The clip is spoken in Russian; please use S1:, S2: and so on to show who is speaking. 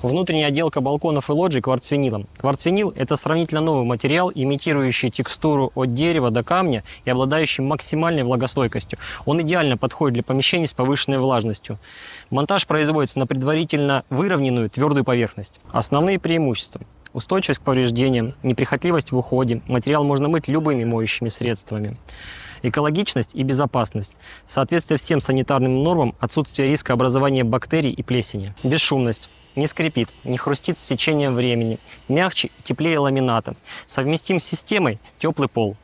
S1: Внутренняя отделка балконов и лоджий кварцвинилом. Кварцвинил – это сравнительно новый материал, имитирующий текстуру от дерева до камня и обладающий максимальной влагостойкостью. Он идеально подходит для помещений с повышенной влажностью. Монтаж производится на предварительно выровненную твердую поверхность. Основные преимущества. Устойчивость к повреждениям, неприхотливость в уходе. Материал можно мыть любыми моющими средствами. Экологичность и безопасность. Соответствие всем санитарным нормам, отсутствие риска образования бактерий и плесени. Бесшумность. Не скрипит, не хрустит с течением времени. Мягче и теплее ламината. Совместим с системой теплый пол.